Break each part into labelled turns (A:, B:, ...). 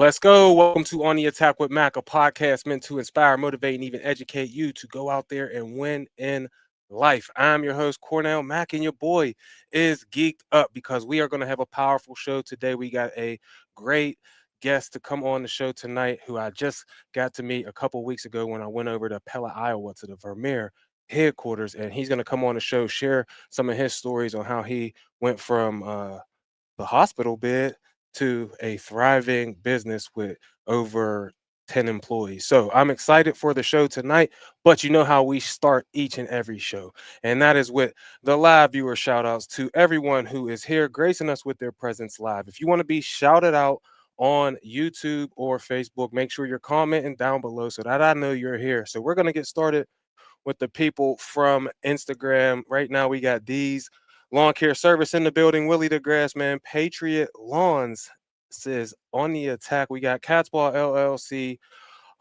A: Let's go. Welcome to On the Attack with Mac, a podcast meant to inspire, motivate, and even educate you to go out there and win in life. I'm your host, Cornell Mac, and your boy is geeked up because we are going to have a powerful show today. We got a great guest to come on the show tonight who I just got to meet a couple weeks ago when I went over to Pella, Iowa to the Vermeer headquarters. And he's going to come on the show, share some of his stories on how he went from the hospital bed to a thriving business with over 10 employees. So I'm excited for the show tonight, but you know how we start each and every show, and that is with the live viewer shout outs to everyone who is here gracing us with their presence live. If you want to be shouted out on YouTube or Facebook, make sure you're commenting down below so that I know you're here. So we're going to get started with the people from Instagram. Right now, we got D's Lawn Care Service in the building. Willie the Grass Man, Patriot Lawns says on the attack. We got Catspaw LLC,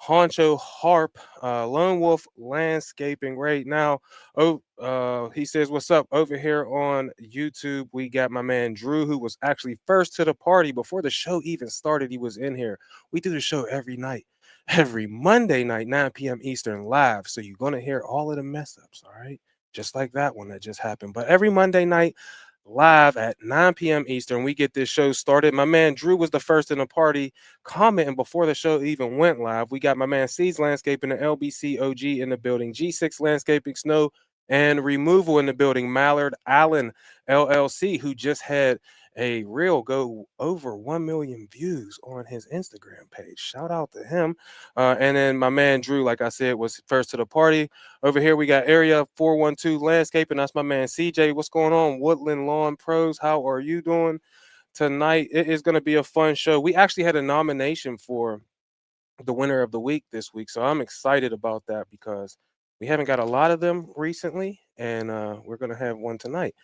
A: Honcho Harp, Lone Wolf Landscaping right now. He says, "What's up over here on YouTube?" We got my man Drew, who was actually first to the party before the show even started. He was in here. We do the show every night, every Monday night, 9 p.m. Eastern, live. So you're gonna hear all of the mess ups, all right? Just like that one that just happened. But every Monday night, live at 9 p.m. Eastern, we get this show started. My man Drew was the first in the party commenting before the show even went live. We got my man C's Landscaping, the LBC OG in the building, G6 Landscaping, Snow and Removal in the building, Mallard Allen LLC, who just had a reel go over 1 million views on his Instagram page. Shout out to him. And then my man Drew, like I said, was first to the party. Over here, we got Area 412 Landscaping. That's my man CJ. What's going on? Woodland Lawn Pros, how are you doing tonight? It is going to be a fun show. We actually had a nomination for the winner of the week this week, so I'm excited about that because we haven't got a lot of them recently, and we're going to have one tonight.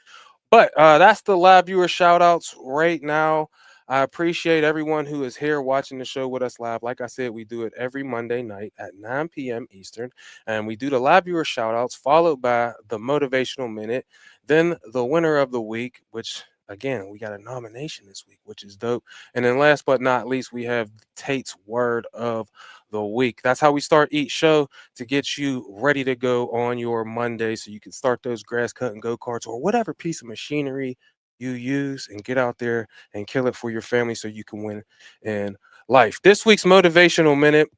A: But that's the live viewer shout outs right now. I appreciate everyone who is here watching the show with us live. Like I said, we do it every Monday night at 9 p.m. Eastern. And we do the live viewer shout outs, followed by the motivational minute, then the winner of the week, which again, we got a nomination this week, which is dope. And then last but not least, we have Tate's word of the week. That's how we start each show to get you ready to go on your Monday so you can start those grass cutting go-karts or whatever piece of machinery you use and get out there and kill it for your family so you can win in life. This week's motivational minute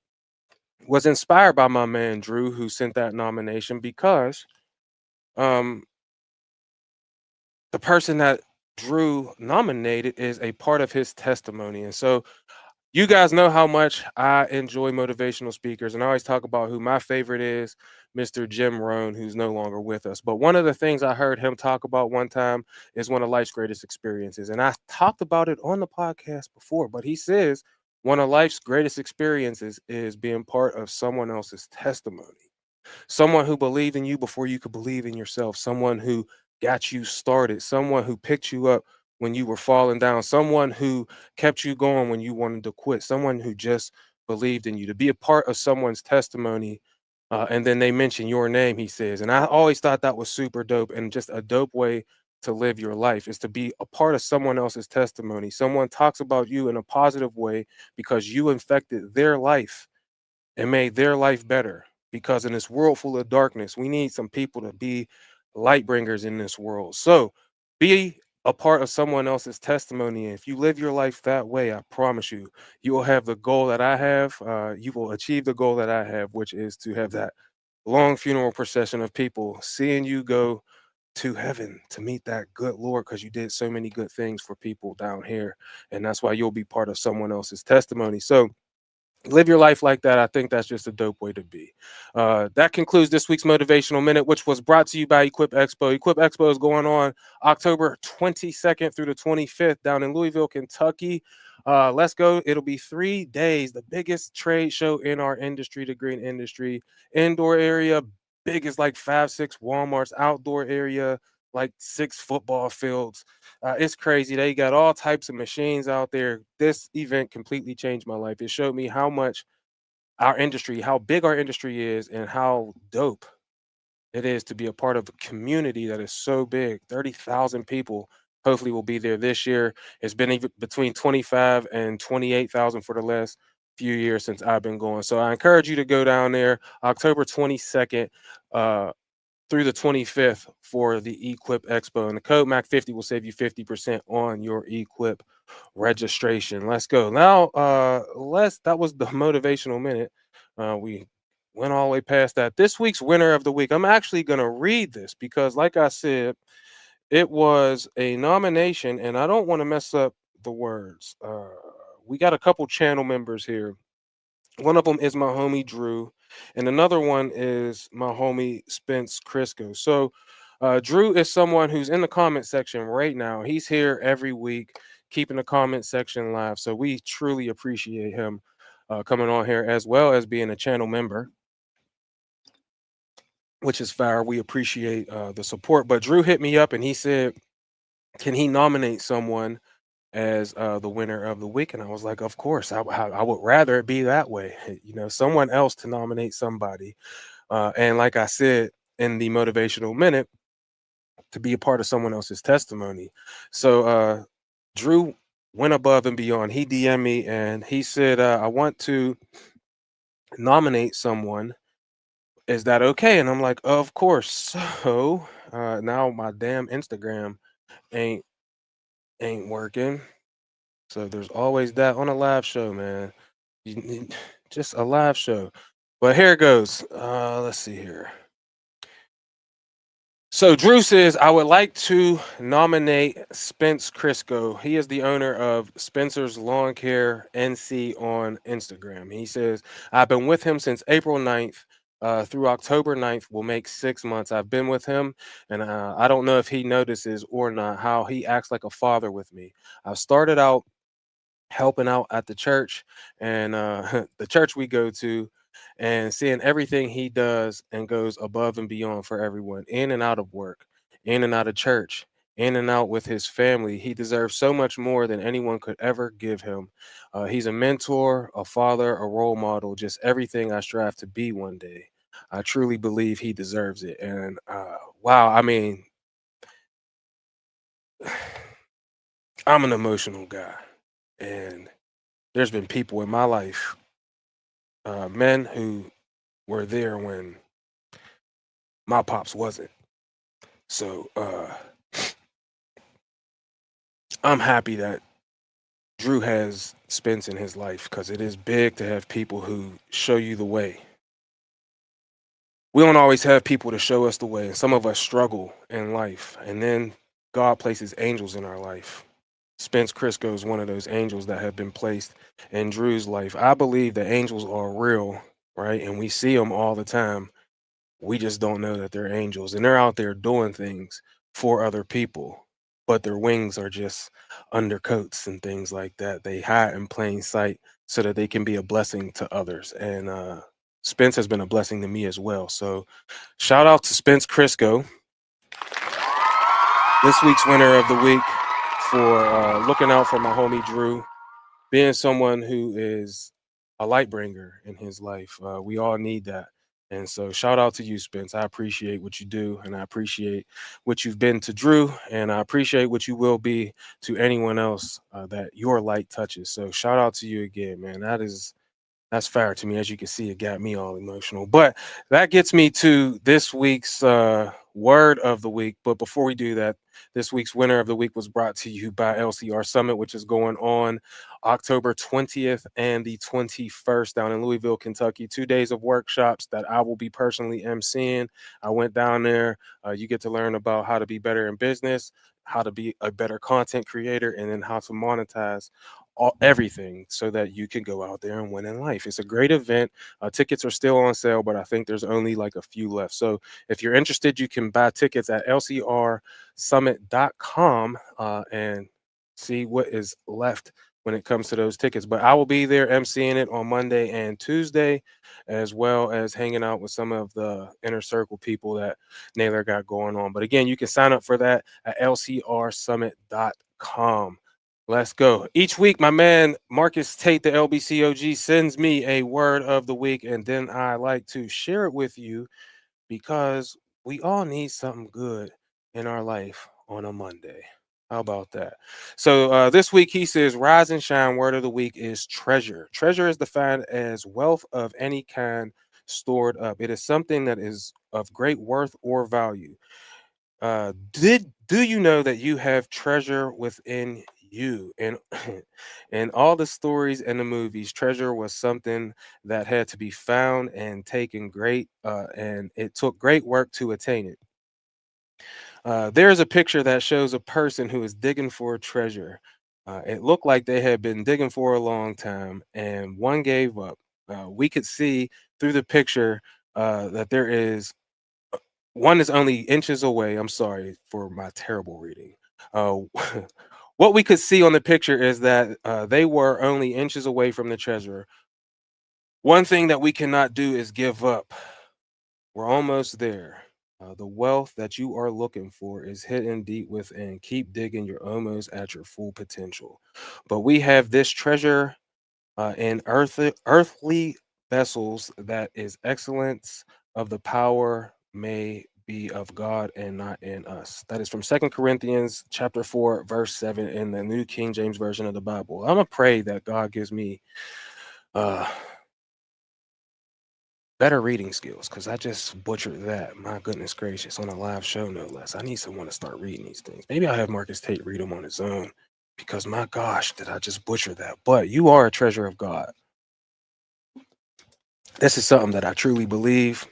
A: was inspired by my man Drew, who sent that nomination because um the person that Drew nominated is a part of his testimony. And so you guys know how much I enjoy motivational speakers, and I always talk about who my favorite is, Mr. Jim Rohn, who's no longer with us. But one of the things I heard him talk about one time is one of life's greatest experiences. And I talked about it on the podcast before, but he says one of life's greatest experiences is being part of someone else's testimony. Someone who believed in you before you could believe in yourself, someone who got you started, someone who picked you up when you were falling down, someone who kept you going when you wanted to quit, someone who just believed in you. To be a part of someone's testimony, and then they mention your name, he says. And I always thought that was super dope and just a dope way to live your life is to be a part of someone else's testimony. Someone talks about you in a positive way because you infected their life and made their life better. Because in this world full of darkness, we need some people to be light bringers in this world. So be a part of someone else's testimony. And if you live your life that way, I promise you, you will have the goal that I have. You will achieve the goal that I have, which is to have that long funeral procession of people seeing you go to heaven to meet that good Lord because you did so many good things for people down here. And that's why you'll be part of someone else's testimony. So, live your life like that. I think that's just a dope way to be. That concludes this week's motivational minute, which was brought to you by Equip Expo. Equip Expo is going on October 22nd through the 25th down in Louisville, Kentucky. Let's go. It'll be 3 days, the biggest trade show in our industry, the green industry. Indoor area, big as like 5, 6 Walmarts. Outdoor area, like 6 football fields. It's crazy. They got all types of machines out there. This event completely changed my life. It showed me how much our industry, how big our industry is, and how dope it is to be a part of a community that is so big 30,000 people Hopefully, we'll be there this year. It's been even between 25 and 28,000 for the last few years since I've been going. So I encourage you to go down there October 22nd through the 25th for the Equip Expo. And the code MAC50 will save you 50% on your Equip registration. Let's go. Now, that was the motivational minute. We went all the way past that. This week's winner of the week. I'm actually gonna read this because, like I said, it was a nomination, and I don't want to mess up the words. We got a couple channel members here. One of them is my homie Drew, and another one is my homie Spence Crisco. So, Drew is someone who's in the comment section right now. He's here every week, keeping the comment section live. So, we truly appreciate him coming on here as well as being a channel member, which is fair. We appreciate the support. But Drew hit me up and he said, can he nominate someone as the winner of the week? And I was like, of course, I would rather it be that way. Someone else to nominate somebody. And like I said in the motivational minute, to be a part of someone else's testimony. So Drew went above and beyond. He DM'd me and he said, I want to nominate someone. Is that okay? And I'm like, of course. So now my damn Instagram ain't ain't working. So there's always that on a live show, man. Just a live show. But here it goes. Let's see here. So Drew says, I would like to nominate Spence Crisco. He is the owner of Spencer's Lawn Care NC on Instagram. He says, I've been with him since April 9th. Through October 9th will make 6 months. I've been with him, and I don't know if he notices or not how he acts like a father with me. I started out helping out at the church and the church we go to, and seeing everything he does and goes above and beyond for everyone, in and out of work, in and out of church, in and out with his family. He deserves so much more than anyone could ever give him. He's a mentor, a father, a role model, just everything I strive to be one day. I truly believe he deserves it. And wow, I mean, I'm an emotional guy, and there's been people in my life, men who were there when my pops wasn't. So I'm happy that Drew has Spence in his life, because it is big to have people who show you the way. We don't always have people to show us the way, and some of us struggle in life. And then God places angels in our life. Spence Crisco is one of those angels that have been placed in Drew's life. I believe that angels are real, right? And we see them all the time. We just don't know that they're angels, and they're out there doing things for other people, but their wings are just undercoats and things like that. They hide in plain sight so that they can be a blessing to others. And Spence has been a blessing to me as well. So shout out to Spence Crisco, this week's winner of the week, for looking out for my homie Drew, being someone who is a light bringer in his life. We all need that. And so shout out to you, Spence. I appreciate what you do, and I appreciate what you've been to Drew, and I appreciate what you will be to anyone else that your light touches. So shout out to you again, man. That's fair to me. As you can see, it got me all emotional. But that gets me to this week's word of the week. But before we do that, this week's winner of the week was brought to you by LCR Summit, which is going on October 20th and the 21st down in Louisville, Kentucky. 2 days of workshops that I will be personally emceeing. I went down there. You get to learn about how to be better in business, how to be a better content creator, and then how to monetize everything so that you can go out there and win in life. It's a great event. Tickets are still on sale, but I think there's only like a few left. So if you're interested, you can buy tickets at lcrsummit.com and see what is left when it comes to those tickets. But I will be there emceeing it on Monday and Tuesday, as well as hanging out with some of the inner circle people that Naylor got going on. But again, you can sign up for that at lcrsummit.com. Let's go. Each week, my man Marcus Tate, the LBCOG, sends me a word of the week, and then I like to share it with you because we all need something good in our life on a Monday. How about that? So this week he says, "Rise and shine." Word of the week is treasure. Treasure is defined as wealth of any kind stored up. It is something that is of great worth or value. Did do you know that you have treasure within you? And in all the stories and the movies, treasure was something that had to be found and taken and it took great work to attain it. There's a picture that shows a person who is digging for a treasure. It looked like they had been digging for a long time, and one gave up. We could see through the picture that there is one is only inches away. I'm sorry for my terrible reading. Uh, what we could see on the picture is that they were only inches away from the treasure. One thing that we cannot do is give up. We're almost there. The wealth that you are looking for is hidden deep within. Keep digging. You're almost at your full potential. But we have this treasure in earthly vessels that is excellence of the power may be of God and not in us. That is from Second Corinthians chapter 4, verse 7 in the New King James Version of the Bible. I'm gonna pray that God gives me uh better reading skills because I just butchered that. My goodness gracious, on a live show, no less. I need someone to start reading these things. Maybe I'll have Marcus Tate read them on his own because my gosh, did I just butcher that? But you are a treasure of God. This is something that I truly believe.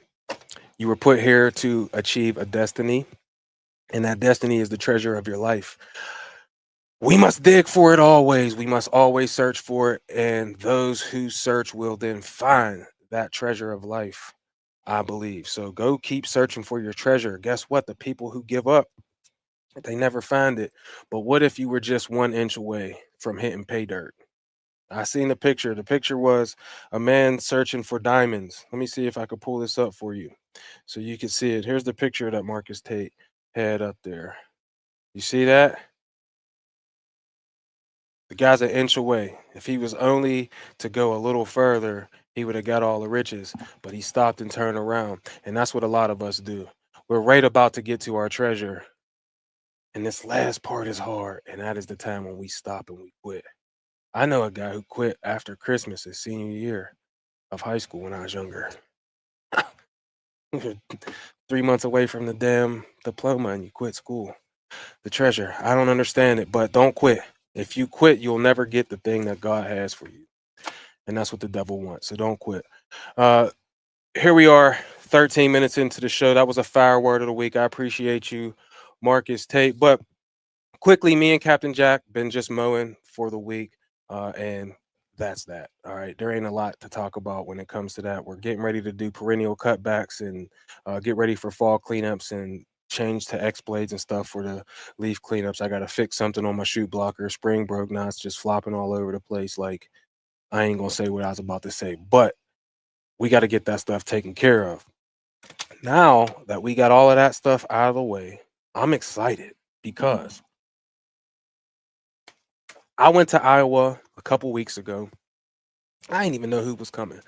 A: You were put here to achieve a destiny, and that destiny is the treasure of your life. We must dig for it always. We must always search for it, and those who search will then find that treasure of life. I believe. So go keep searching for your treasure. Guess what? The people who give up, they never find it. But what if you were just 1 inch away from hitting pay dirt? I seen the picture. The picture was a man searching for diamonds. Let me see if I could pull this up for you so you can see it. Here's the picture that Marcus Tate had up there. You see that? The guy's 1 inch away. If he was only to go a little further, he would have got all the riches, but he stopped and turned around. And that's what a lot of us do. We're right about to get to our treasure. And this last part is hard. And that is the time when we stop and we quit. I know a guy who quit after Christmas his senior year of high school when I was younger. 3 months away from the damn diploma and you quit school. The treasure. I don't understand it, but don't quit. If you quit, you'll never get the thing that God has for you. And that's what the devil wants. So don't quit. Uh, Here we are, 13 minutes into the show. That was a fire word of the week. I appreciate you, Marcus Tate. But quickly, me and Captain Jack been just mowing for the week, and that's that. All right, there ain't a lot to talk about when it comes to that. We're getting ready to do perennial cutbacks and get ready for fall cleanups and change to X blades and stuff for the leaf cleanups. I got to fix something on my shoot blocker. Spring broke. Now it's just flopping all over the place. Like I ain't gonna say what I was about to say, but we got to get that stuff taken care of. Now that we got all of that stuff out of the way, I'm excited because I went to Iowa a couple weeks ago. I didn't even know who was coming.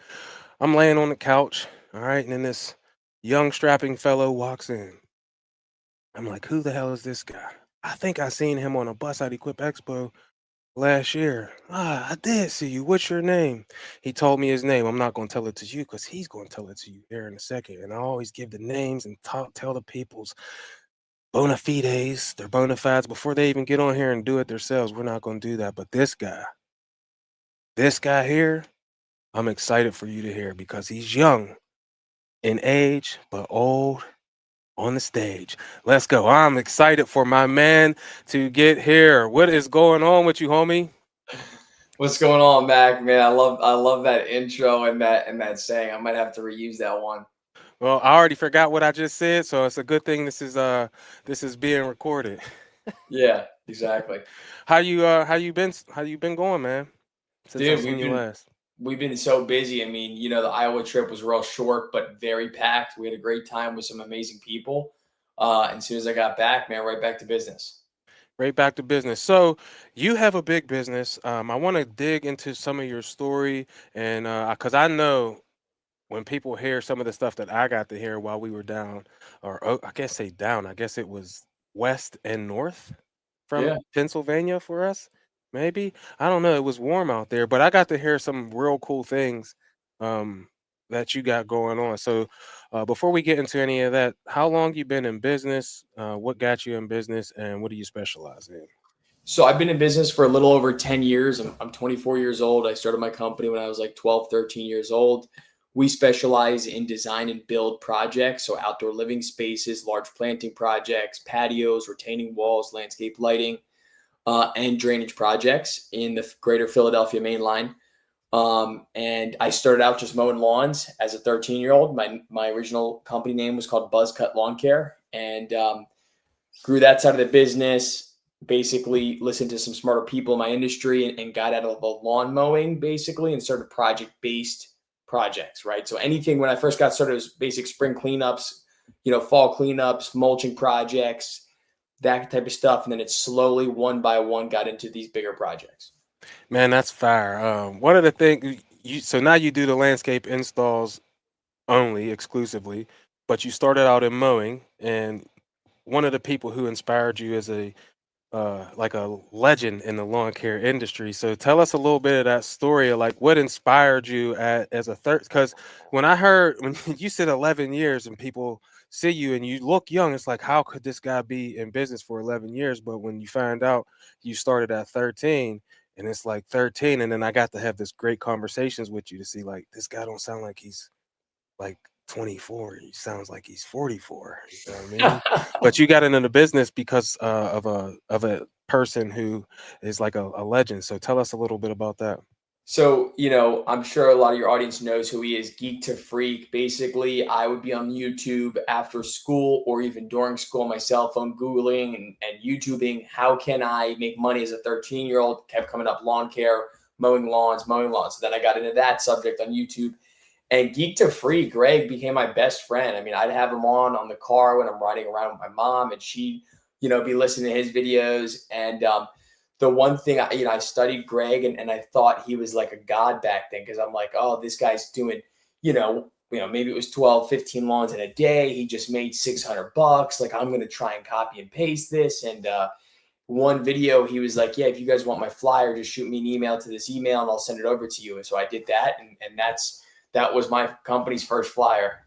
A: I'm laying on the couch, all right, and then this young strapping fellow walks in. I'm like, who the hell is this guy? I think I seen him on a bus at Equip Expo last year. Ah, I did see you. What's your name? He told me his name. I'm not going to tell it to you because he's going to tell it to you here in a second. And I always give the names and tell the people's bona fides, their bona fides before they even get on here and do it themselves. We're not going to do that. But this guy here, I'm excited for you to hear because he's young in age, but old on the stage. Let's go. I'm excited for my man to get here. What is going on with you, homie?
B: What's going on, Mac? Man, I love that intro and that saying. I might have to reuse that one.
A: Well, I already forgot what I just said, so it's a good thing this is being recorded.
B: Yeah, exactly.
A: How you been going, man? Since I
B: Dude,
A: seen
B: we've
A: you
B: been
A: last.
B: we've been so busy. I mean, the Iowa trip was real short but very packed. We had a great time with some amazing people. And as soon as I got back, man, right back to business.
A: Right back to business. So you have a big business. I want to dig into some of your story, and because I know when people hear some of the stuff that I got to hear while we were down, or I guess say down, I guess it was west and north. from
B: Yeah.
A: Pennsylvania for us, maybe. I don't know. It was warm out there, but I got to hear some real cool things um, that you got going on. So, before we get into any of that, how long you been in business? What got you in business, and what do you specialize in?
B: So I've been in business for a little over 10 years. I'm 24 years old. I started my company when I was like 12, 13 years old. We specialize in design and build projects, so outdoor living spaces, large planting projects, patios, retaining walls, landscape lighting, and drainage projects in the greater Philadelphia main line. And I started out just mowing lawns as a 13-year-old. My original company name was called Buzz Cut Lawn Care, and grew that side of the business. Basically, listened to some smarter people in my industry and got out of the lawn mowing basically and started project based projects. Right. So anything when I first got started was basic spring cleanups, fall cleanups, mulching projects, that type of stuff. And then it slowly one by one got into these bigger projects.
A: Man, that's fire. One of the things you so now you do the landscape installs only exclusively, but you started out in mowing, and one of the people who inspired you as a like a legend in the lawn care industry. So tell us a little bit of that story of like what inspired you as a third. Because when I heard when you said 11 years and people see you and you look young, it's like how could this guy be in business for 11 years? But when you find out you started at 13. And it's like 13, and then I got to have this great conversations with you to see like this guy don't sound like he's like 24. He sounds like he's 44. You know what I mean? But you got into the business because of a person who is like a legend. So tell us a little bit about that.
B: So, I'm sure a lot of your audience knows who he is, Geek to Freak. Basically, I would be on YouTube after school or even during school on my cell phone, Googling and YouTubing. How can I make money as a 13-year-old? Kept coming up lawn care, mowing lawns, mowing lawns. So then I got into that subject on YouTube. And Geek to Freak, Greg became my best friend. I mean, I'd have him on the car when I'm riding around with my mom, and she'd, be listening to his videos. And the one thing I studied Greg, and I thought he was like a god back then because I'm like, oh, this guy's doing, maybe it was 12, 15 lawns in a day. He just made $600. Like, I'm gonna try and copy and paste this. And one video, he was like, yeah, if you guys want my flyer, just shoot me an email to this email and I'll send it over to you. And so I did that, and that was my company's first flyer.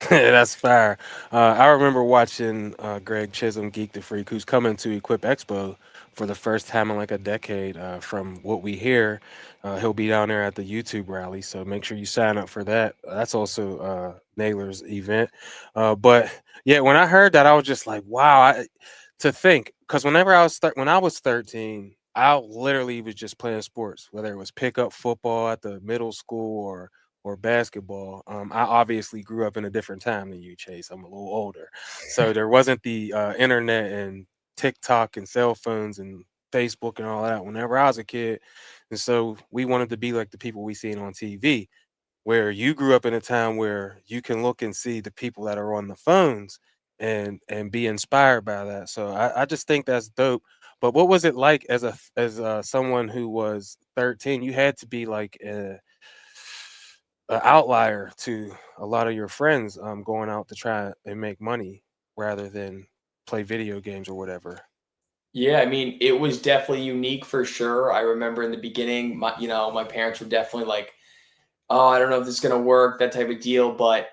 A: That's fire. I remember watching Greg Chisholm, Geek the Freak, who's coming to Equip Expo for the first time in like a decade. From what we hear, he'll be down there at the YouTube rally. So make sure you sign up for that. That's also Naylor's event. But yeah, when I heard that, I was just like, wow. To think, because when I was 13, I literally was just playing sports, whether it was pickup football at the middle school or basketball. I obviously grew up in a different time than you, Chase. I'm a little older, so there wasn't the internet and TikTok and cell phones and Facebook and all that. Whenever I was a kid, and so we wanted to be like the people we seen on TV. Where you grew up in a time where you can look and see the people that are on the phones and be inspired by that. So I just think that's dope. But what was it like as someone who was 13? You had to be like a outlier to a lot of your friends going out to try and make money rather than play video games or whatever.
B: Yeah, I mean, it was definitely unique for sure. I remember in the beginning, my parents were definitely like, "Oh, I don't know if this is gonna work," that type of deal. But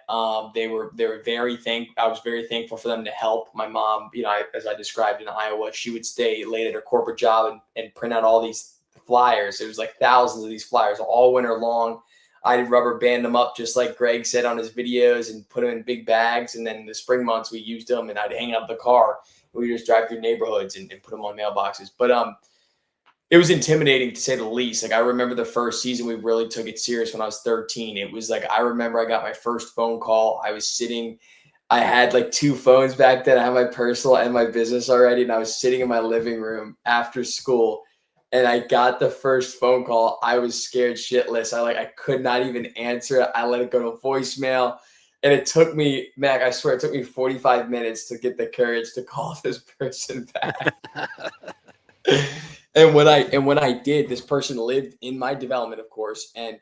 B: they were very I was very thankful for them to help. My mom, as I described in Iowa, she would stay late at her corporate job and print out all these flyers. It was like thousands of these flyers all winter long. I'd rubber band them up just like Greg said on his videos and put them in big bags. And then in the spring months we used them, and I'd hang out the car. We would just drive through neighborhoods and put them on mailboxes. But it was intimidating to say the least. Like, I remember the first season we really took it serious when I was 13. It was like, I remember I got my first phone call. I had like two phones back then. I had my personal and my business already. And I was sitting in my living room after school and I got the first phone call. I was scared shitless. I could not even answer it. I let it go to voicemail. And it took me, Mac, I swear it took me 45 minutes to get the courage to call this person back. And when I did, this person lived in my development, of course, and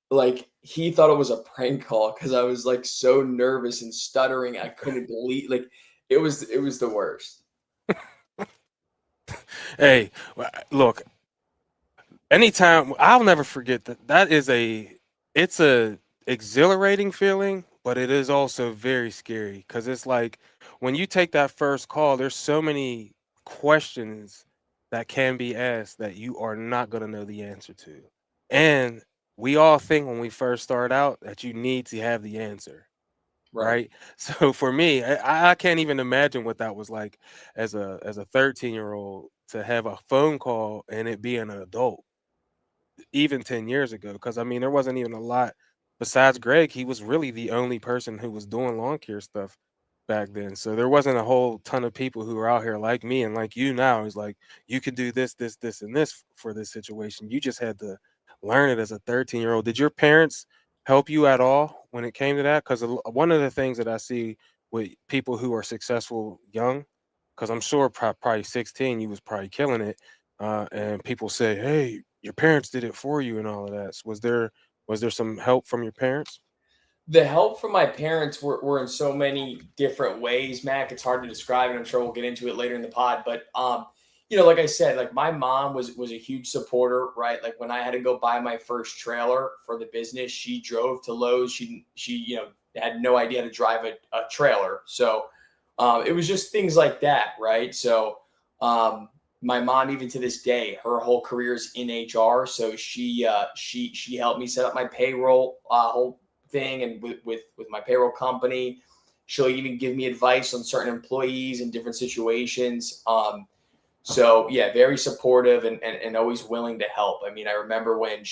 B: like he thought it was a prank call because I was like so nervous and stuttering. I couldn't believe, like, it was the worst.
A: Hey, look, anytime I'll never forget that. It's a exhilarating feeling, but it is also very scary because it's like when you take that first call, there's so many questions that can be asked that you are not going to know the answer to. And we all think when we first start out that you need to have the answer,
B: Right.
A: right? So for me, I can't even imagine what that was like as a 13-year-old to have a phone call and it be an adult even 10 years ago, because I mean there wasn't even a lot besides Greg. He was really the only person who was doing lawn care stuff back then. So there wasn't a whole ton of people who were out here like me and like you now. It's like you could do this, and this for this situation. You just had to learn it as a 13-year-old. Did your parents help you at all when it came to that? Because one of the things that I see with people who are successful young, because I'm sure probably 16, you was probably killing it, and people say, "Hey, your parents did it for you," and all of that. Was there some help from your parents?
B: The help from my parents were in so many different ways, Mac. It's hard to describe, and I'm sure we'll get into it later in the pod. But like I said, like my mom was a huge supporter, right? Like when I had to go buy my first trailer for the business, she drove to Lowe's. She had no idea how to drive a trailer, so it was just things like that, right? So um, my mom, even to this day, her whole career is in HR, so she helped me set up my payroll whole thing, and with my payroll company. She'll even give me advice on certain employees in different situations. So yeah, very supportive and always willing to help. I mean, I remember when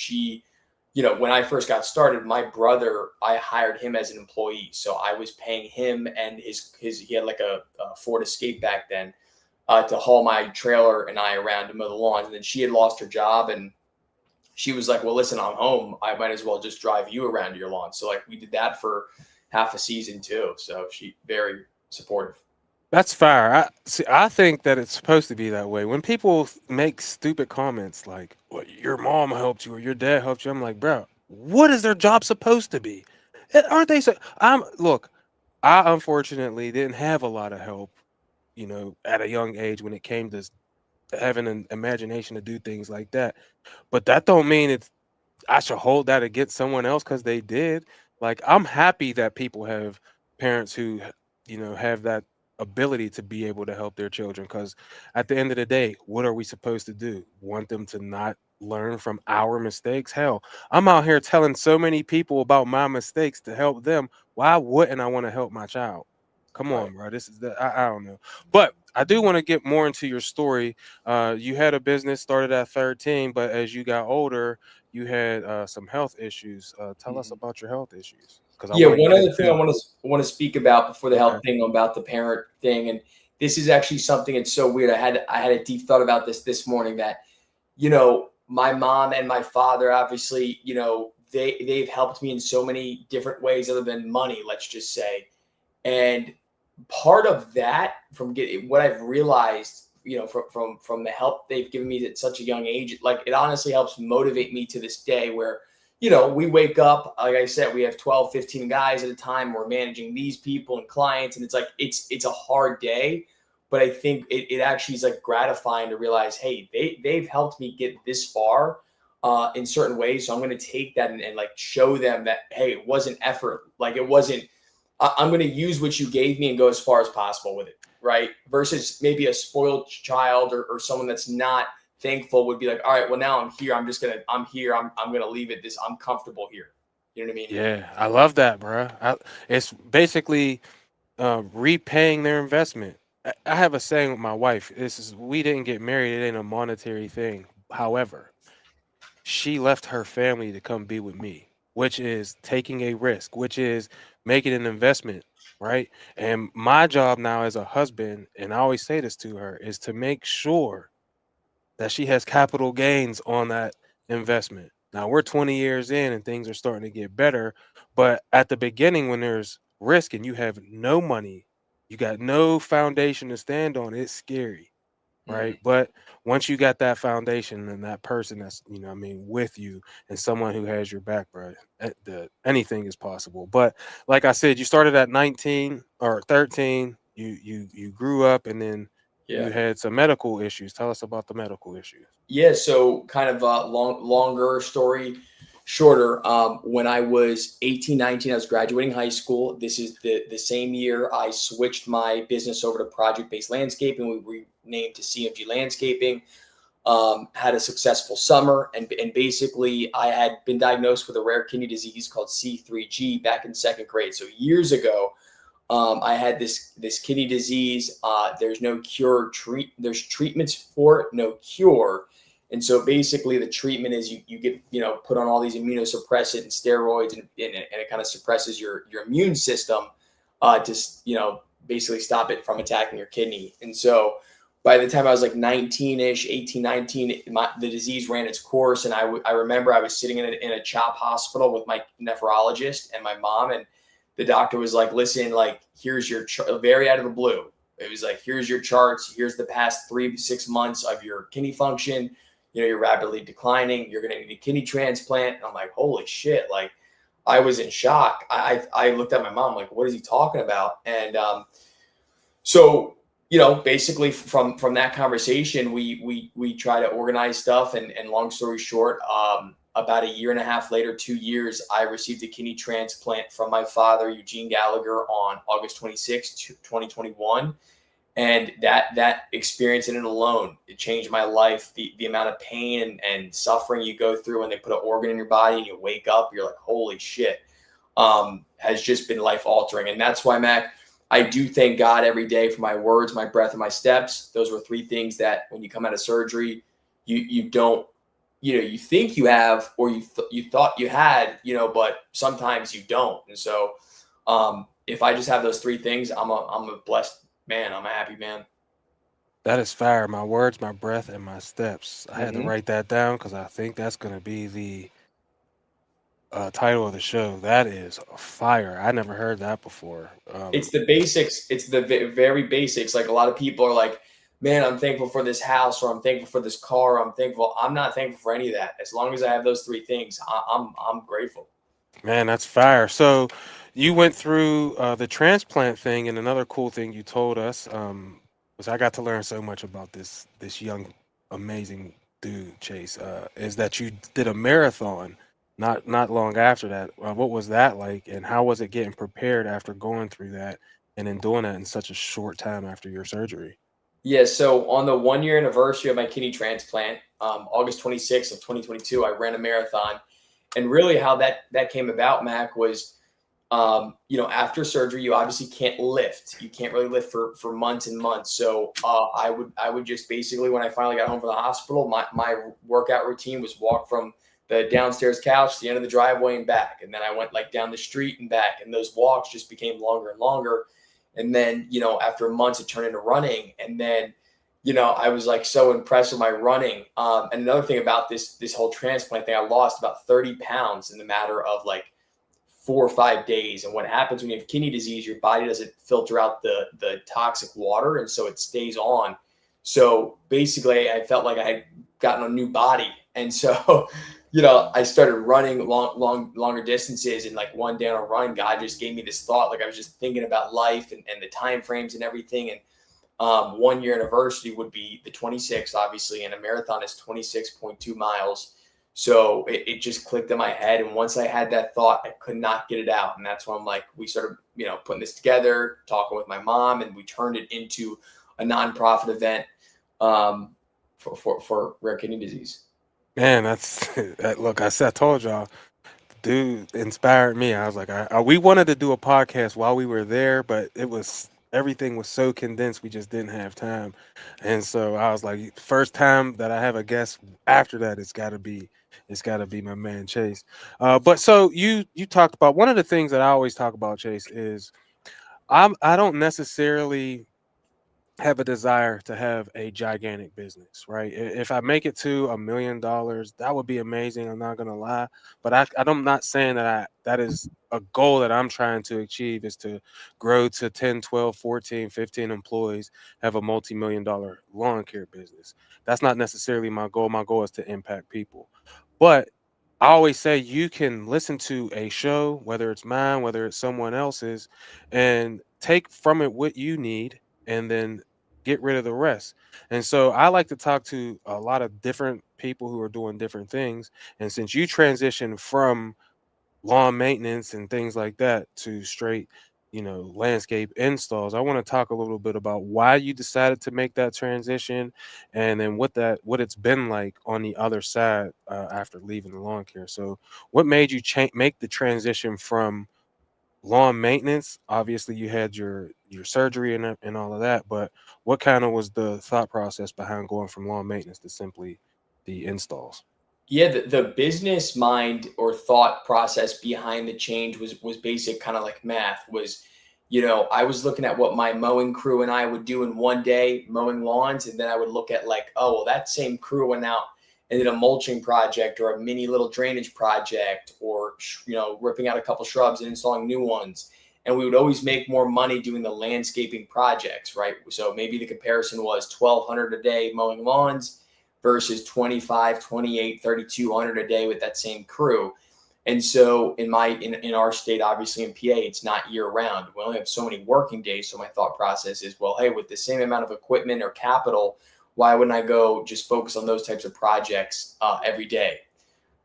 B: when I first got started, my brother, I hired him as an employee. So I was paying him and his he had like a Ford Escape back then, to haul my trailer and I around to mow the lawns. And then she had lost her job, and she was like, "Well, listen, I'm home. I might as well just drive you around to your lawn." So like we did that for half a season too. So she very supportive.
A: That's fair. I see. I think that it's supposed to be that way. When people make stupid comments like, "Well, your mom helped you or your dad helped you," I'm like, "Bro, what is their job supposed to be? Aren't they?" So I'm look. I unfortunately didn't have a lot of help, at a young age when it came to having an imagination to do things like that. But that don't mean I should hold that against someone else because they did. Like, I'm happy that people have parents who, have that ability to be able to help their children. Because at the end of the day, what are we supposed to do? Want them to not learn from our mistakes? Hell, I'm out here telling so many people about my mistakes to help them. Why wouldn't I want to help my child? Come
B: Right.
A: on, bro. This is I don't know. But I do want to get more into your story. You had a business started at 13, but as you got older, you had some health issues. Tell us
B: Mhm.
A: about your health issues because I
B: Yeah,
A: want to
B: one
A: get
B: other thing I
A: into.
B: want to speak about before the
A: Okay.
B: health thing, about the parent thing, and this is actually something. It's so weird. I had a deep thought about this morning, that my mom and my father, obviously, they've helped me in so many different ways other than money, let's just say. And part of that, from getting what I've realized, from the help they've given me at such a young age, like it honestly helps motivate me to this day, where we wake up, like I said, we have 12, 15 guys at a time, we're managing these people and clients, and it's like it's a hard day. But I think it actually is like gratifying to realize, hey, they've helped me get this far, in certain ways. So I'm going to take that and like show them that, hey, it wasn't effort, like it wasn't, I'm going to use what you gave me and go as far as possible with it, right? Versus maybe a spoiled child, or someone that's not thankful, would be like, all right, well, now I'm here. I'm here. I'm gonna leave it this. I'm comfortable here. You know what I mean?
A: Yeah, I love that, bro. It's basically repaying their investment. I have a saying with my wife. This is we didn't get married. It ain't a monetary thing. However, she left her family to come be with me, which is taking a risk, which is making an investment, right? And my job now as a husband, and I always say this to her, is to make sure that she has capital gains on that investment. Now we're 20 years in and things are starting to get better, but at the beginning when there's risk and you have no money, you got no foundation to stand on, it's scary,
B: Mhm.
A: right? But once you got that foundation and that person that's, I mean, with you and someone who has your back, bro, anything is possible. But like I said, you started at 19 or 13, you grew up and then you
B: Yeah.
A: had some medical issues. Tell us about the medical issues.
B: Yeah, so kind of a longer story shorter. When I was 18, 19, I was graduating high school. This is the same year I switched my business over to project-based landscaping. We renamed to CMG Landscaping. Had a successful summer, and basically I had been diagnosed with a rare kidney disease called C3G back in second grade. So years ago, I had this kidney disease. There's no cure. There's treatments for it, no cure. And so basically, the treatment is you get put on all these immunosuppressant and steroids, and it kind of suppresses your immune system to basically stop it from attacking your kidney. And so by the time I was like 19ish, 18, 19, the disease ran its course, and I remember I was sitting in a CHOP hospital with my nephrologist and my mom, and the doctor was like, listen, like, here's your very out of the blue. It was like, here's your charts. Here's the past 3 to 6 months of your kidney function. You're rapidly declining. You're going to need a kidney transplant. And I'm like, holy shit. Like, I was in shock. I looked at my mom, like, what is he talking about? And so, basically from that conversation, we try to organize stuff. And long story short, about a year and a half later, 2 years, I received a kidney transplant from my father, Eugene Gallagher, on August 26, 2021. And that experience in it alone, it changed my life. The amount of pain and suffering you go through when they put an organ in your body and you wake up, you're like, holy shit, has just been life altering. And that's why, Mac, I do thank God every day for my words, my breath, and my steps. Those were three things that when you come out of surgery, you don't, you think you have, or you thought you had, but sometimes you don't. And so, if I just have those three things, I'm a blessed man. I'm a happy man.
A: That is fire. My words, my breath, and my steps. I had to
B: Mm-hmm.
A: write that down because I think that's going to be the title of the show. That is fire. I never heard that before.
B: It's the basics. It's the very basics. Like, a lot of people are like, man, I'm thankful for this house, or I'm thankful for this car. I'm not thankful for any of that. As long as I have those three things, I'm grateful.
A: Man, that's fire. So you went through the transplant thing, and another cool thing you told us was I got to learn so much about this young, amazing dude, Chase. Is that you did a marathon not long after that? What was that like, and how was it getting prepared after going through that, and then doing that in such a short time after your surgery?
B: Yeah, so on the 1 year anniversary of my kidney transplant, August 26th of 2022, I ran a marathon. And really how that came about, Mac, was after surgery, you obviously can't lift. You can't really lift for months and months. So I would just basically, when I finally got home from the hospital, my workout routine was walk from the downstairs couch to the end of the driveway and back. And then I went like down the street and back. And those walks just became longer and longer. And then, after months, it turned into running. And then, I was like so impressed with my running. And another thing about this whole transplant thing, I lost about 30 pounds in the matter of like 4 or 5 days. And what happens when you have kidney disease, your body doesn't filter out the toxic water, and so it stays on. So basically, I felt like I had gotten a new body, and so I started running longer distances. And like one day on a run, God just gave me this thought. Like, I was just thinking about life and the time frames and everything. And 1 year anniversary would be the 26th, obviously, and a marathon is 26.2 miles. So it just clicked in my head. And once I had that thought, I could not get it out. And that's when I'm like, we started, putting this together, talking with my mom, and we turned it into a nonprofit event for rare kidney disease.
A: Man, that's look. I told y'all dude inspired me. I was like, we wanted to do a podcast while we were there, but everything was so condensed, we just didn't have time. And so I was like, first time that I have a guest after that, it's got to be my man Chase. But so you talked about one of the things that I always talk about, Chase, is I don't necessarily have a desire to have a gigantic business, right? If I make it to $1 million, that would be amazing. I'm not gonna lie, but I'm not saying that is a goal that I'm trying to achieve is to grow to 10, 12, 14, 15 employees, have a multi-million-dollar lawn care business. That's not necessarily my goal. My goal is to impact people. But I always say you can listen to a show, whether it's mine, whether it's someone else's, and take from it what you need and then get rid of the rest. And so I like to talk to a lot of different people who are doing different things. And since you transition from lawn maintenance and things like that to straight, landscape installs, I want to talk a little bit about why you decided to make that transition, and then what it's been like on the other side after leaving the lawn care. So, what made you make the transition from lawn maintenance? Obviously, you had your surgery and all of that, but what kind of was the thought process behind going from lawn maintenance to simply the installs?
B: Yeah, the business mind or thought process behind the change was basic, kind of like math. Was, I was looking at what my mowing crew and I would do in one day mowing lawns, and then I would look at like, oh well, that same crew went out and did a mulching project or a mini little drainage project, or ripping out a couple shrubs and installing new ones. And we would always make more money doing the landscaping projects, right? So maybe the comparison was 1,200 a day mowing lawns versus 25, 28, 3,200 a day with that same crew. And so in our state, obviously in PA, it's not year round. We only have so many working days. So my thought process is, well, hey, with the same amount of equipment or capital, why wouldn't I go just focus on those types of projects every day?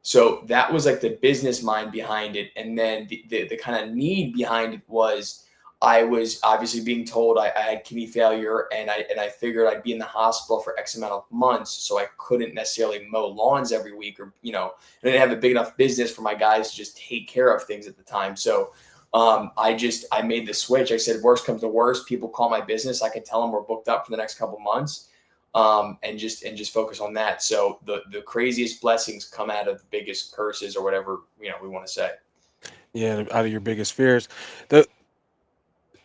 B: So that was like the business mind behind it. And then the kind of need behind it was, I was obviously being told I had kidney failure, and I figured I'd be in the hospital for X amount of months. So I couldn't necessarily mow lawns every week, or, I didn't have a big enough business for my guys to just take care of things at the time. So I made the switch. I said, worst comes to worst, people call my business, I can tell them we're booked up for the next couple months, and just focus on that. So the craziest blessings come out of the biggest curses, or whatever we want to say.
A: Yeah, out of your biggest fears. The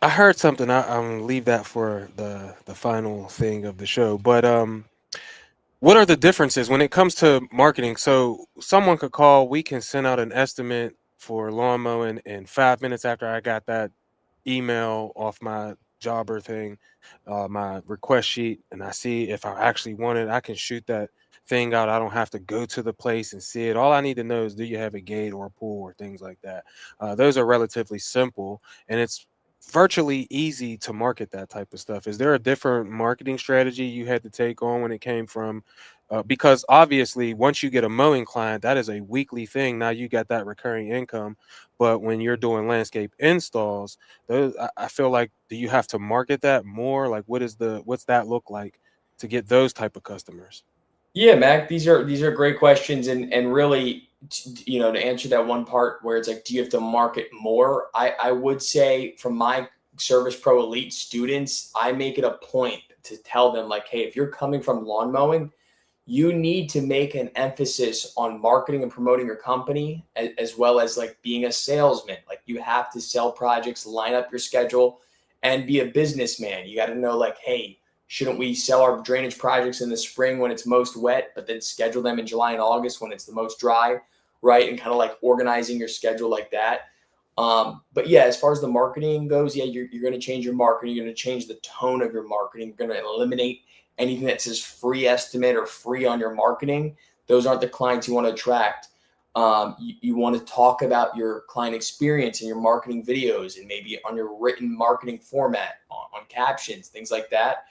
A: I heard something. I'm gonna leave that for the final thing of the show. But what are the differences when it comes to marketing? So someone could call. We can send out an estimate for lawn mowing, and 5 minutes after I got that email off my jobber thing, my request sheet, and I see if I actually want it, I can shoot that thing out. I don't have to go to the place and see it. All I need to know is, do you have a gate or a pool or things like that. Those are relatively simple, and it's virtually easy to market that type of stuff. Is there a different marketing strategy you had to take on when it came from? Because obviously, once you get a mowing client, that is a weekly thing. Now you got that recurring income. But when you're doing landscape installs, those I feel like, do you have to market that more? Like, what's that look like to get those type of customers?
B: Yeah, Mac, these are great questions, and really, to answer that one part where it's like, do you have to market more? I would say, from my Service Pro Elite students, I make it a point to tell them, like, hey, if you're coming from lawn mowing, you need to make an emphasis on marketing and promoting your company, as well as like being a salesman. Like, you have to sell projects, line up your schedule, and be a businessman. You got to know, like, hey, shouldn't we sell our drainage projects in the spring when it's most wet, but then schedule them in July and August when it's the most dry, right? And kind of like organizing your schedule like that. But yeah, as far as the marketing goes, yeah, you're going to change your marketing. You're going to change the tone of your marketing. You're going to eliminate anything that says free estimate or free on your marketing. Those aren't the clients you want to attract. You want to talk about your client experience in your marketing videos, and maybe on your written marketing format, on captions, things like that.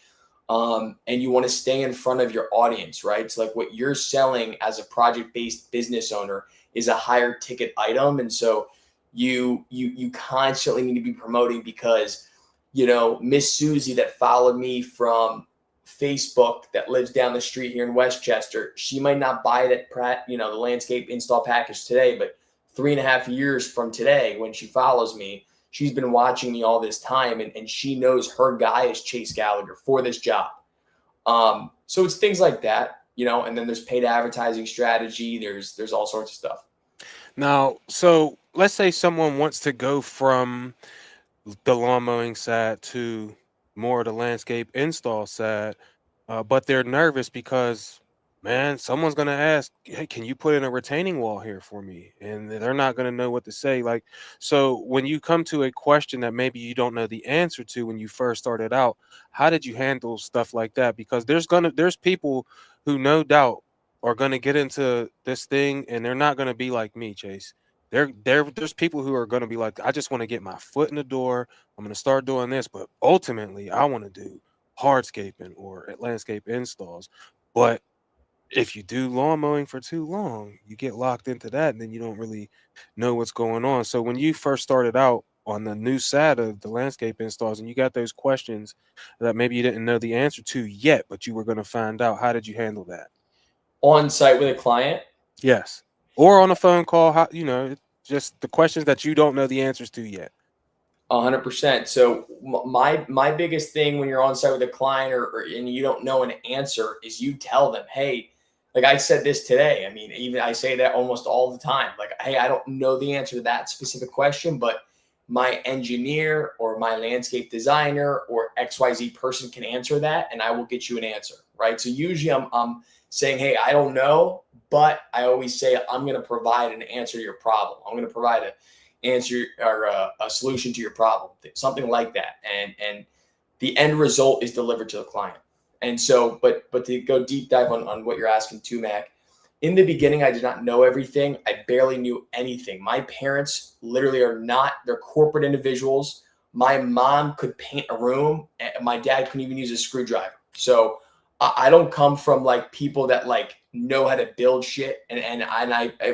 B: And you want to stay in front of your audience, right? So like, what you're selling as a project-based business owner is a higher ticket item. And so you constantly need to be promoting, because Miss Susie that followed me from Facebook, that lives down the street here in Westchester, she might not buy the landscape install package today, but 3.5 years from today, when she follows me, she's been watching me all this time, and she knows her guy is Chase Gallagher for this job. So it's things like that, and then there's paid advertising strategy. There's all sorts of stuff.
A: Now, so let's say someone wants to go from the lawn mowing side to more of the landscape install side, but they're nervous because, man, someone's gonna ask, "Hey, can you put in a retaining wall here for me?" And they're not gonna know what to say. Like, so when you come to a question that maybe you don't know the answer to when you first started out, how did you handle stuff like that? Because there's people who no doubt are gonna get into this thing, and they're not gonna be like me, Chase. There's people who are gonna be like, I just want to get my foot in the door. I'm gonna start doing this, but ultimately, I want to do hardscaping or landscape installs. But if you do lawn mowing for too long, you get locked into that and then you don't really know what's going on. So when you first started out on the new side of the landscape installs and you got those questions that maybe you didn't know the answer to yet, but you were going to find out, how did you handle that?
B: On site with a client.
A: Yes. Or on a phone call, how, just the questions that you don't know the answers to yet.
B: 100%. So my biggest thing when you're on site with a client or and you don't know an answer is you tell them, hey, like I said this today. I mean, even I say that almost all the time. Like, hey, I don't know the answer to that specific question, but my engineer or my landscape designer or XYZ person can answer that, and I will get you an answer. Right. So usually I'm saying, hey, I don't know, but I always say I'm going to provide an answer to your problem. I'm going to provide answer or a solution to your problem, something like that. And the end result is delivered to the client. And so, but to go deep dive on what you're asking too, Mac, in the beginning, I did not know everything. I barely knew anything. My parents literally are not, they're corporate individuals. My mom could paint a room, and my dad couldn't even use a screwdriver. So I don't come from like people that like know how to build shit. And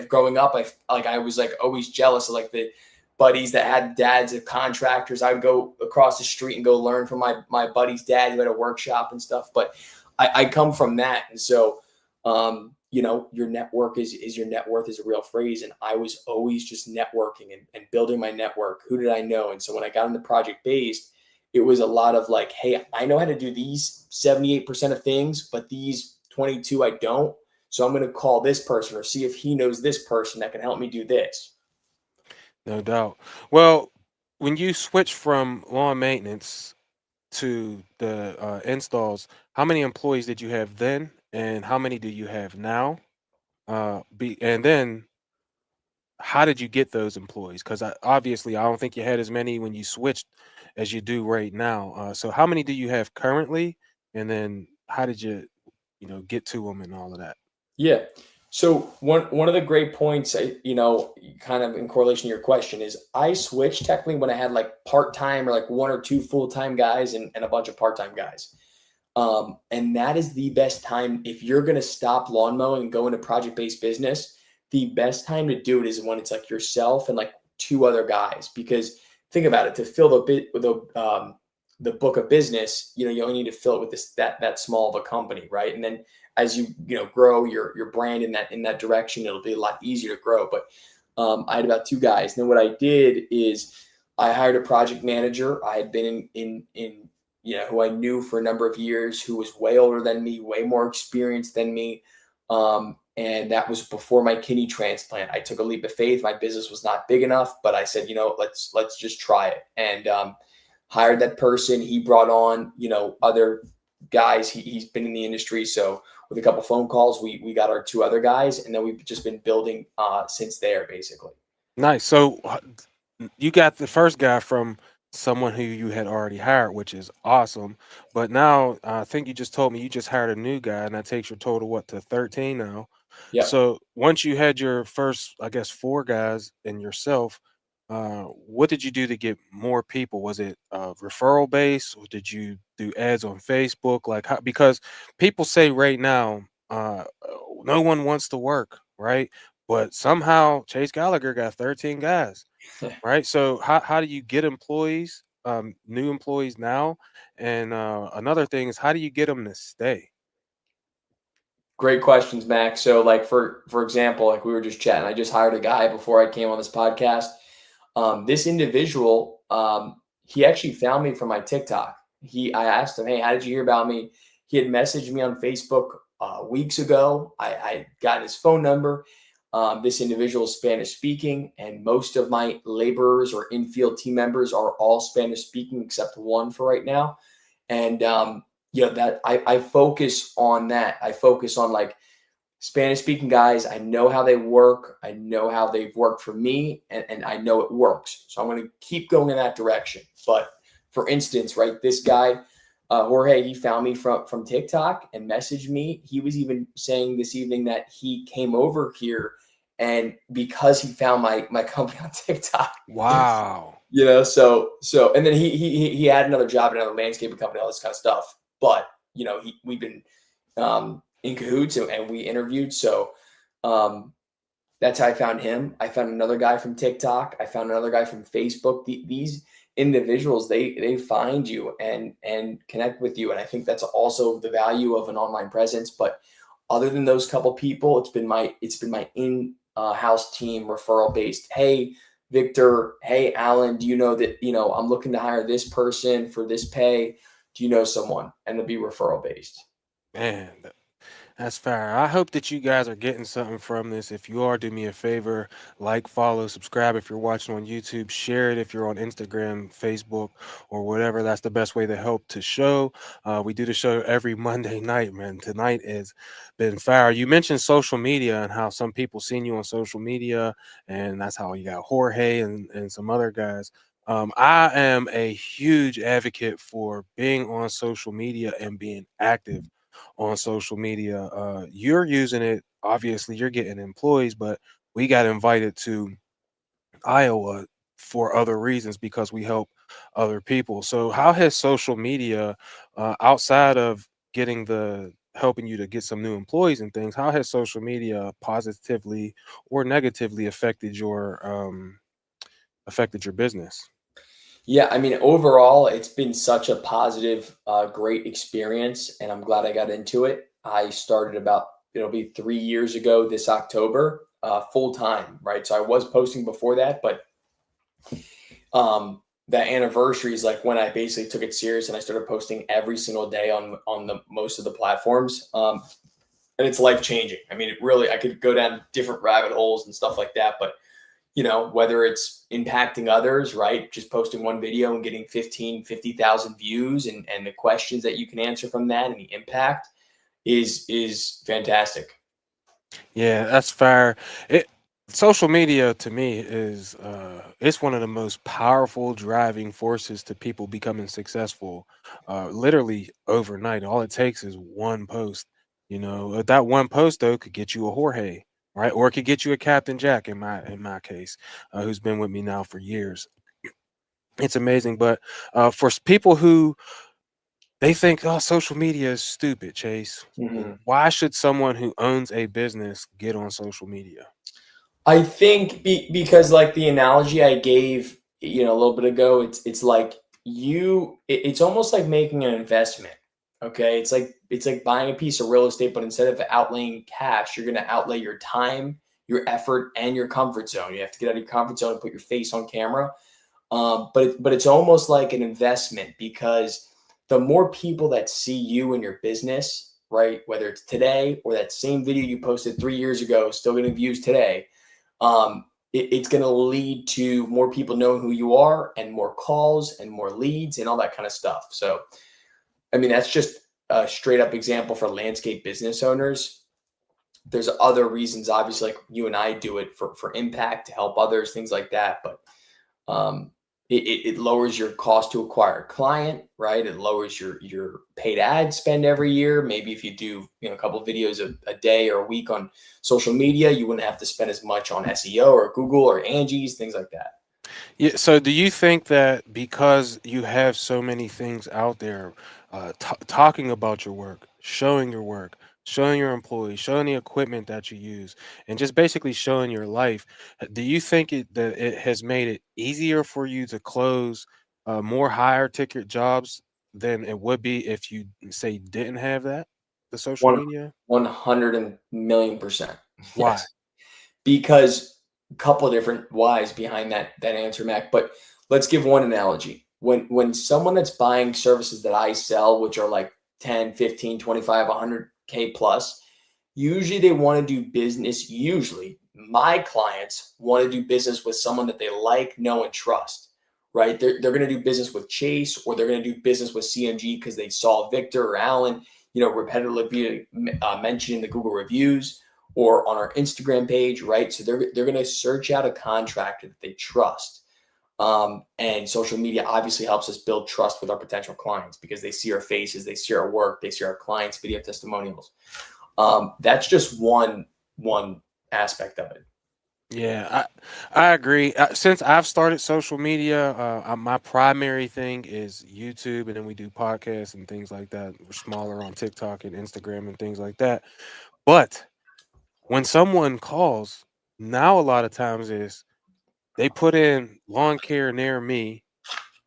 B: growing up, I was like always jealous of like the buddies that had dads of contractors. I would go across the street and go learn from my buddy's dad who had a workshop and stuff. But I come from that. And so, your network is your net worth is a real phrase. And I was always just networking and building my network. Who did I know? And so when I got into project based, it was a lot of like, hey, I know how to do these 78% of things, but these 22 I don't. So I'm going to call this person or see if he knows this person that can help me do this.
A: No doubt. Well, when you switch from lawn maintenance to the installs, how many employees did you have then, and how many do you have now? And then how did you get those employees? Because obviously, I don't think you had as many when you switched as you do right now. So, how many do you have currently, and then how did you, get to them and all of that?
B: Yeah. So one of the great points, kind of in correlation to your question, is I switched technically when I had like part time or like one or two full time guys and a bunch of part time guys. And that is the best time if you're going to stop lawn mowing and go into project based business. The best time to do it is when it's like yourself and like two other guys. Because think about it, to fill the book of business, you only need to fill it with that small of a company, right? And then as you grow your brand in that direction, it'll be a lot easier to grow. But I had about two guys. And then what I did is I hired a project manager. I had been in who I knew for a number of years, who was way older than me, way more experienced than me. And that was before my kidney transplant. I took a leap of faith. My business was not big enough, but I said, let's just try it. And hired that person. He brought on, other guys. He's been in the industry. So with a couple phone calls, we got our two other guys, and then we've just been building since there, basically.
A: Nice. So, you got the first guy from someone who you had already hired, which is awesome. But now, I think you just told me you just hired a new guy, and that takes your total what to 13 now.
B: Yeah.
A: So once you had your first, I guess, four guys and yourself, what did you do to get more people? Was it referral base, or did you do ads on Facebook? Like, how, because people say right now, no one wants to work, right? But somehow Chase Gallagher got 13 guys, right? So how do you get employees, new employees now? And another thing is, how do you get them to stay?
B: Great questions, Max. So, like for example, like we were just chatting, I just hired a guy before I came on this podcast. This individual, he actually found me from my TikTok. I asked him, "Hey, how did you hear about me?" He had messaged me on Facebook weeks ago. I got his phone number. This individual is Spanish speaking, and most of my laborers or infield team members are all Spanish speaking except one for right now. And that I focus on that. I focus on like Spanish speaking guys. I know how they work. I know how they've worked for me, and I know it works. So I'm going to keep going in that direction. But for instance, right, this guy, Jorge, he found me from TikTok and messaged me. He was even saying this evening that he came over here and because he found my company on TikTok.
A: Wow.
B: So and then he had another job at another landscaping company, all this kind of stuff. but we've been in cahoots, and we interviewed. So that's how I found him. I found another guy from TikTok. I found another guy from Facebook. These individuals, they find you and connect with you, and I think that's also the value of an online presence. But other than those couple people, it's been my in house team, referral based. Hey, Victor. Hey, Alan. Do you know that I'm looking to hire this person for this pay? Do you know someone? And it'll be referral based.
A: Man, that's fair. I hope that you guys are getting something from this. If you are, do me a favor, like, follow, subscribe if you're watching on YouTube, share it if you're on Instagram, Facebook, or whatever. That's the best way to help to show. We do the show every Monday night, man. Tonight has been fire. You mentioned social media and how some people seen you on social media, and that's how you got Jorge and some other guys. I am a huge advocate for being on social media and being active on social media. You're using it. Obviously, you're getting employees, but we got invited to Iowa for other reasons because we help other people. So, how has social media, outside of getting the helping you to get some new employees and things, how has social media positively or negatively affected your business?
B: Yeah, I mean, overall, it's been such a positive, great experience, and I'm glad I got into it. I started it'll be 3 years ago this October, full time, right? So I was posting before that, but that anniversary is like when I basically took it serious and I started posting every single day on the most of the platforms. And it's life changing. I mean, it really, I could go down different rabbit holes and stuff like that, but whether it's impacting others, right? Just posting one video and getting 15, 50,000 views and the questions that you can answer from that and the impact is fantastic.
A: Yeah, that's fair. It Social media to me is it's one of the most powerful driving forces to people becoming successful. Literally overnight. All it takes is one post. That one post though could get you a Jorge, right? Or it could get you a Captain Jack in my case, who's been with me now for years. It's amazing. But people who they think, oh, social media is stupid, Chase.
B: Mhm.
A: Why should someone who owns a business get on social media?
B: I think because like the analogy I gave, a little bit ago, it's like it's almost like making an investment. Okay, it's like buying a piece of real estate, but instead of outlaying cash, you're going to outlay your time, your effort, and your comfort zone. You have to get out of your comfort zone and put your face on camera. But it's almost like an investment because the more people that see you and your business, right, whether it's today or that same video you posted 3 years ago, still getting views today, it's going to lead to more people knowing who you are and more calls and more leads and all that kind of stuff. So, I mean, that's just a straight up example for landscape business owners. There's other reasons, obviously, like you and I do it for impact to help others, things like that. But um, it lowers your cost to acquire a client, right? It lowers your paid ad spend every year. Maybe if you do a couple of videos a day or a week on social media, you wouldn't have to spend as much on SEO or Google or Angie's, things like that.
A: Yeah. So, do you think that because you have so many things out there, talking about your work, showing your employees, showing the equipment that you use, and just basically showing your life, do you think that it has made it easier for you to close more higher ticket jobs than it would be if you say didn't have the social
B: One
A: media?
B: 100 million%.
A: Why?
B: Yes. Because a couple of different whys behind that answer, Mac. But let's give one analogy. When someone that's buying services that I sell, which are like 10, 15, 25, 100K plus, usually they want to do business. Usually my clients want to do business with someone that they like, know, and trust, right? They're going to do business with Chase or they're going to do business with CMG because they saw Victor or Alan, repetitively mentioned in the Google reviews or on our Instagram page, right? So they're going to search out a contractor that they trust. And social media obviously helps us build trust with our potential clients because they see our faces, they see our work, they see our clients' video testimonials. That's just one aspect of it.
A: Yeah, I agree. Since I've started social media, my primary thing is YouTube, and then we do podcasts and things like that. We're smaller on TikTok and Instagram and things like that. But when someone calls, now a lot of times is they put in lawn care near me,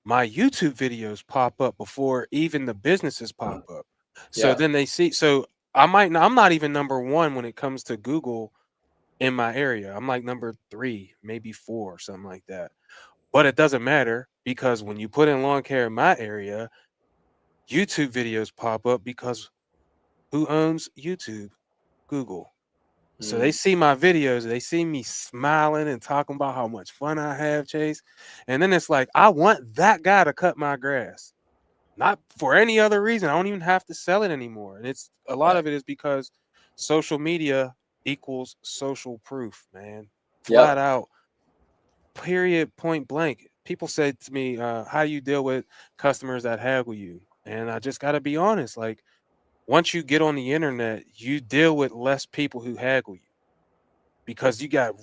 A: my YouTube videos pop up before even the businesses pop up. So
B: Yeah.
A: then they see. So I might not, I'm not even number one when it comes to Google in my area. I'm like number three, maybe four, something like that. But it doesn't matter because when you put in lawn care in my area, YouTube videos pop up because who owns YouTube? Google. So they
B: Mhm.
A: see my videos, they see me smiling and talking about how much fun I have, Chase. And then it's like, I want that guy to cut my grass. Not for any other reason. I don't even have to sell it anymore. And it's a lot
B: Right.
A: of it is because social media equals social proof, man. Flat
B: Yep.
A: out, period, point blank. People say to me, how do you deal with customers that haggle you? And I just got to be honest. Like, once you get on the internet, you deal with less people who haggle you because you got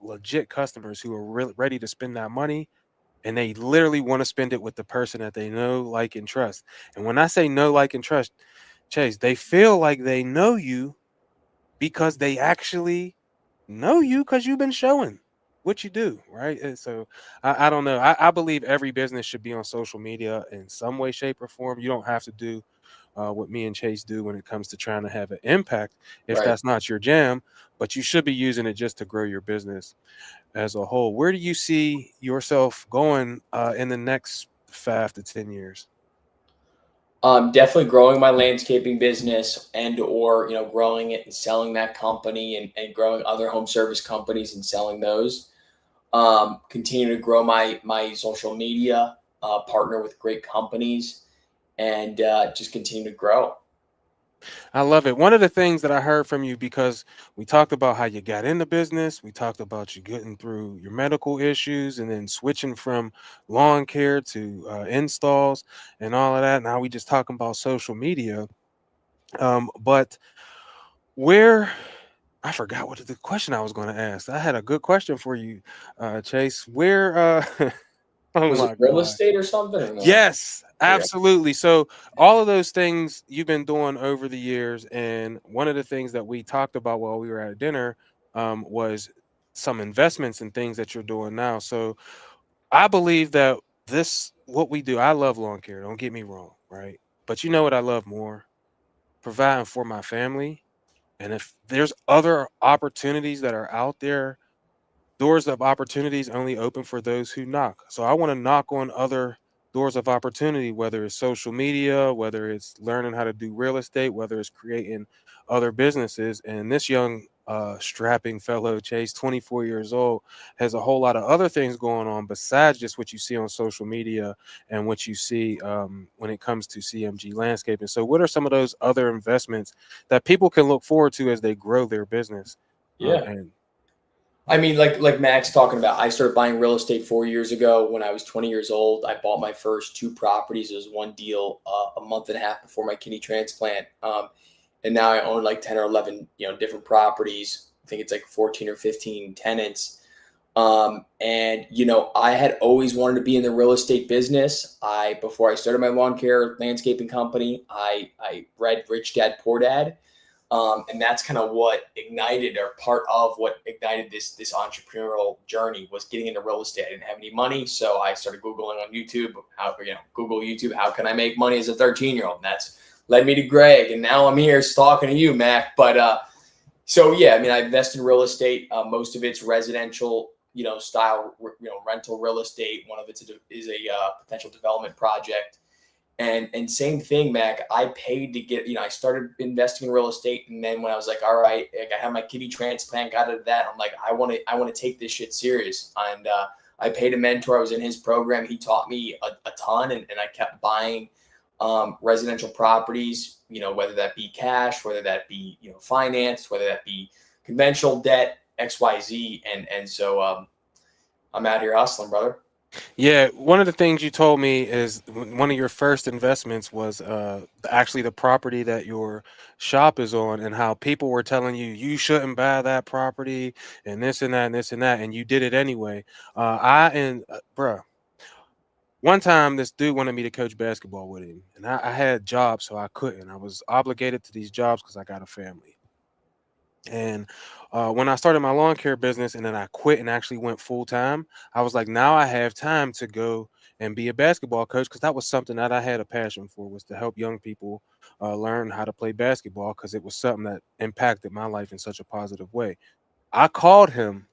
A: legit customers who are really ready to spend that money, and they literally want to spend it with the person that they know, like, and trust. And when I say know, like, and trust, Chase, they feel like they know you because they actually know you because you've been showing what you do, right? And so I don't know. I believe every business should be on social media in some way, shape, or form. You don't have to do what me and Chase do when it comes to trying to have an impact if
B: Right.
A: that's not your jam, but you should be using it just to grow your business as a whole. Where do you see yourself going in the next 5 to 10 years?
B: Definitely growing my landscaping business and or growing it and selling that company and growing other home service companies and selling those. Continue to grow my social media, partner with great companies, and just continue to grow.
A: I love it. One of the things that I heard from you, because we talked about how you got into business, we talked about you getting through your medical issues and then switching from lawn care to installs and all of that. Now we just talking about social media. But where I forgot what the question I was going to ask. I had a good question for you, Chase. Where? Oh
B: Was it
A: my
B: real
A: God.
B: estate or something or no?
A: Yes,
B: Okay.
A: absolutely. So all of those things you've been doing over the years, and one of the things that we talked about while we were at dinner was some investments and things that you're doing now. So I believe that this what we do. I love lawn care. Don't get me wrong, right? But you know what I love more? Providing for my family. And if there's other opportunities that are out there, doors of opportunities only open for those who knock. So I want to knock on other doors of opportunity, whether it's social media, whether it's learning how to do real estate, whether it's creating other businesses. And this young, strapping fellow, Chase, 24 years old, has a whole lot of other things going on besides just what you see on social media and what you see when it comes to CMG landscaping. So, what are some of those other investments that people can look forward to as they grow their business?
B: Yeah.
A: And
B: I mean, like Max talking about, I started buying real estate 4 years ago when I was 20 years old. I bought my first two properties. It was one deal a month and a half before my kidney transplant, and now I own like 10 or 11, different properties. I think it's like 14 or 15 tenants. And I had always wanted to be in the real estate business. Before I started my lawn care landscaping company, I read Rich Dad Poor Dad, and that's kind of what ignited, or part of what ignited this entrepreneurial journey, was getting into real estate. I didn't have any money, so I started googling on YouTube Google YouTube, how can I make money as a 13-year-old, and that's led me to Greg, and now I'm here talking to you, Mac. But so yeah, I mean, I invest in real estate. Most of it's residential, style, rental real estate. One of it's is a potential development project. And same thing, Mac. I paid to get, I started investing in real estate, and then when I was like, all right, like I had my kidney transplant, got out of that. I'm like, I want to take this shit serious. And I paid a mentor. I was in his program. He taught me a ton, and I kept buying residential properties. Whether that be cash, whether that be finance, whether that be conventional debt, XYZ. And so I'm out here hustling, brother.
A: Yeah, one of the things you told me is one of your first investments was actually the property that your shop is on, and how people were telling you you shouldn't buy that property and this and that and this and that, and you did it anyway. Bruh, one time this dude wanted me to coach basketball with him, and I had jobs, so I couldn't. I was obligated to these jobs because I got a family. And when I started my lawn care business and then I quit and actually went full time, I was like, now I have time to go and be a basketball coach, because that was something that I had a passion for, was to help young people learn how to play basketball, because it was something that impacted my life in such a positive way. I called him.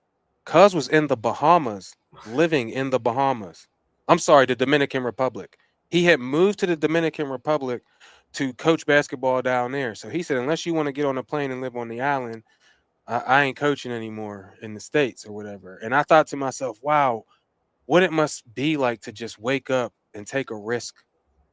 A: Cuz was in the Bahamas, living in the Bahamas. I'm sorry, the Dominican Republic. He had moved to the Dominican Republic to coach basketball down there. So he said, unless you want to get on a plane and live on the island, I ain't coaching anymore in the States or whatever. And I thought to myself, wow, what it must be like to just wake up and take a risk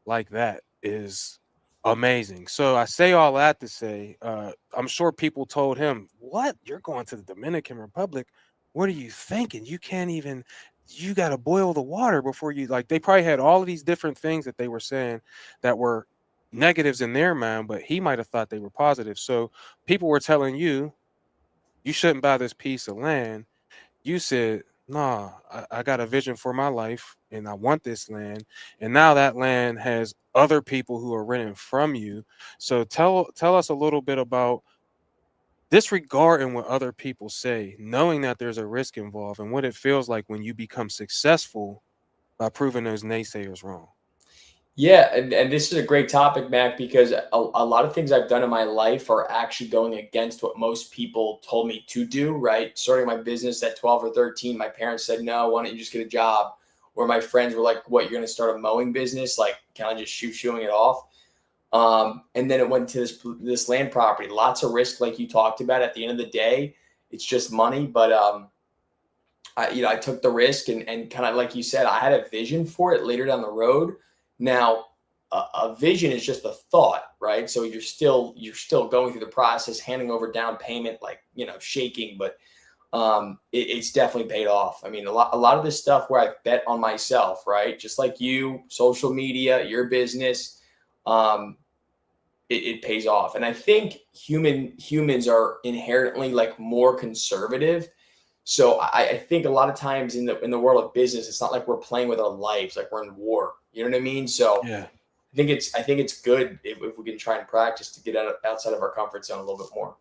A: like that is amazing. So I say all that to say, I'm sure people told him, "What? You're going to the Dominican Republic? What are you thinking? You can't even. You got to boil the water before you like." They probably had all of these different things that they were saying that were negatives in their mind, but he might have thought they were positive. So people were telling you you shouldn't buy this piece of land. You said, nah, I got a vision for my life and I want this land. And now that land has other people who are renting from you. So tell us a little bit about disregarding what other people say, knowing that there's a risk involved, and what it feels like when you become successful by proving those naysayers wrong.
B: Yeah, and this is a great topic, Mac, because a lot of things I've done in my life are actually going against what most people told me to do, right? Starting my business at 12 or 13, my parents said, no, why don't you just get a job? Or my friends were like, what, you're going to start a mowing business? Like, kind of just shooing it off. And then it went to this land property, lots of risk, like you talked about. At the end of the day, it's just money. But I took the risk, and kind of like you said, I had a vision for it later down the road. Now, a vision is just a thought, right? So you're still going through the process, handing over down payment, like shaking, but it's definitely paid off. I mean, a lot of this stuff where I bet on myself, right? Just like you, social media, your business, um, it pays off. And I think humans are inherently like more conservative, so I think a lot of times in the world of business, it's not like we're playing with our lives, like we're in war. You know what I mean? So
A: Yeah.
B: I think it's good if we can try and practice to get outside of our comfort zone a little bit more.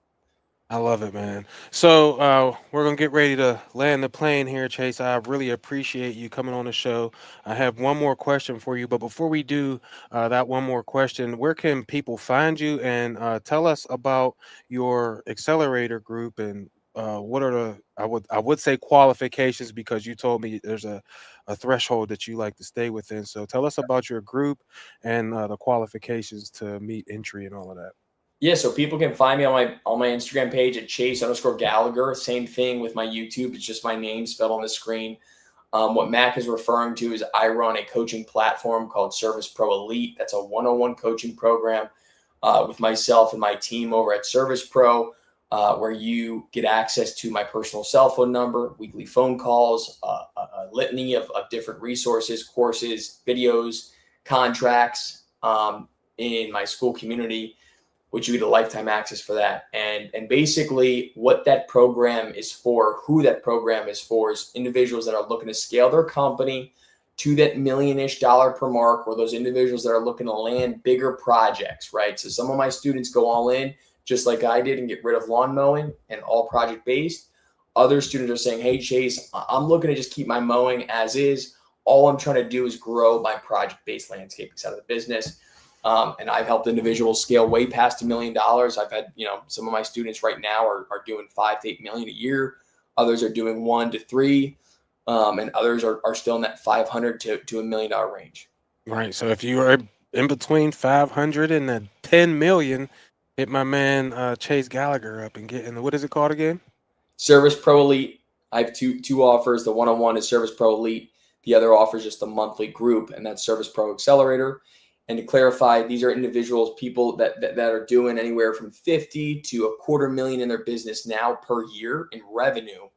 A: I love it, man. So we're gonna get ready to land the plane here, Chase. I really appreciate you coming on the show. I have one more question for you, but before we do that one more question, where can people find you, and tell us about your accelerator group, and what are the I would say qualifications, because you told me there's a threshold that you like to stay within. So tell us about your group and the qualifications to meet entry and all of that.
B: Yeah, so people can find me on my Instagram page at Chase_Gallagher. Same thing with my YouTube. It's just my name spelled on the screen. What Mac is referring to is I run a coaching platform called Service Pro Elite. That's a one-on-one coaching program with myself and my team over at Service Pro, where you get access to my personal cell phone number, weekly phone calls, a litany of different resources, courses, videos, contracts in my school community, which you get a lifetime access for that. And basically what that program is for, who that program is for, is individuals that are looking to scale their company to that million-ish dollar per mark, or those individuals that are looking to land bigger projects, right? So some of my students go all in, just like I did, and get rid of lawn mowing and all project based. Other students are saying, hey, Chase, I'm looking to just keep my mowing as is. All I'm trying to do is grow my project based landscaping side of the business. And I've helped individuals scale way past $1 million. I've had, some of my students right now are doing 5 to 8 million a year. Others are doing 1 to 3, and others are still in that 500 to $1 million range.
A: Right. So if you are in between 500 and the 10 million, hit my man Chase Gallagher up and get in the, what is it called again?
B: Service Pro Elite. I have two offers. The one-on-one is Service Pro Elite. The other offer is just a monthly group, and that's Service Pro Accelerator. And to clarify, these are individuals, people that are doing anywhere from 50 to $250,000 in their business now per year in revenue.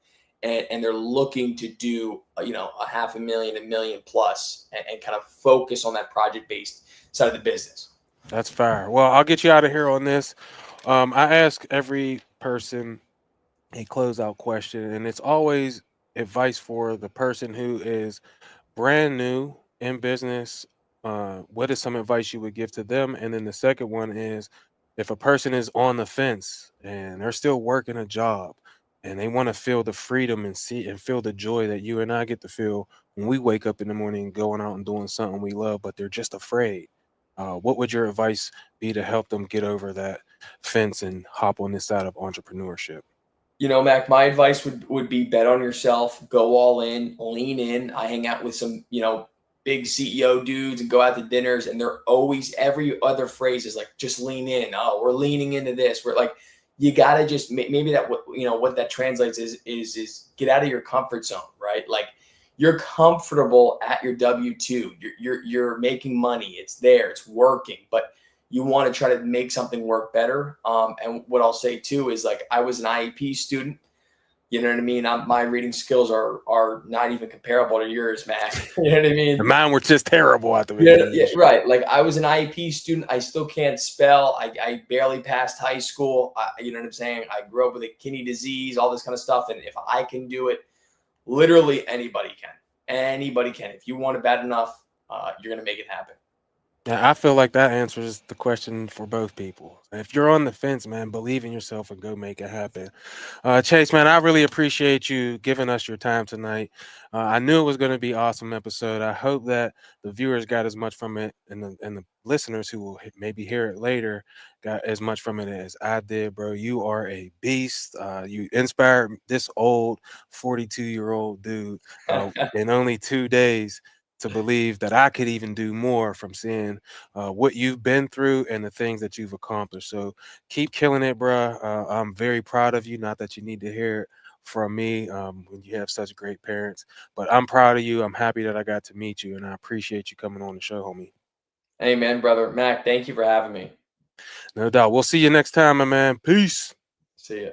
B: and they're looking to do, a half a million, a million plus, and kind of focus on that project based side of the business.
A: That's fair. Well, I'll get you out of here on this. I ask every person a closeout question, and it's always advice for the person who is brand new in business. What is some advice you would give to them? And then the second one is, if a person is on the fence and they're still working a job and they want to feel the freedom and see and feel the joy that you and I get to feel when we wake up in the morning going out and doing something we love, but they're just afraid. What would your advice be to help them get over that fence and hop on this side of entrepreneurship?
B: Mac, my advice would be bet on yourself, go all in, lean in. I hang out with some, big CEO dudes and go out to dinners, and they're always, every other phrase is like, just lean in. Oh, we're leaning into this. We're like, you gotta just maybe that what that translates is get out of your comfort zone, right? Like you're comfortable at your W-2. You're making money. It's there. It's working, but you want to try to make something work better. And what I'll say too is, like, I was an IEP student. You know what I mean? My reading skills are not even comparable to yours, Mac. You know what I
A: And
B: mean?
A: mine were just terrible at the
B: Yeah,
A: beginning of
B: yeah,
A: the show.
B: right. Like I was an IEP student. I still can't spell. I barely passed high school. You know what I'm saying? I grew up with a kidney disease, all this kind of stuff. And if I can do it, literally anybody can. Anybody can. If you want it bad enough, you're gonna make it happen.
A: Yeah, I feel like that answers the question for both people. If you're on the fence, man, believe in yourself and go make it happen. Chase, man, I really appreciate you giving us your time tonight. I knew it was going to be awesome episode. I hope that the viewers got as much from it, and the listeners who will maybe hear it later got as much from it as I did, bro. You are a beast. You inspired this old 42-year-old dude in only 2 days to believe that I could even do more from seeing what you've been through and the things that you've accomplished. So keep killing it, bruh. I'm very proud of you. Not that you need to hear it from me when you have such great parents, but I'm proud of you. I'm happy that I got to meet you, and I appreciate you coming on the show, homie.
B: Amen, brother. Mac, thank you for having me.
A: No doubt. We'll see you next time, my man. Peace.
B: See ya.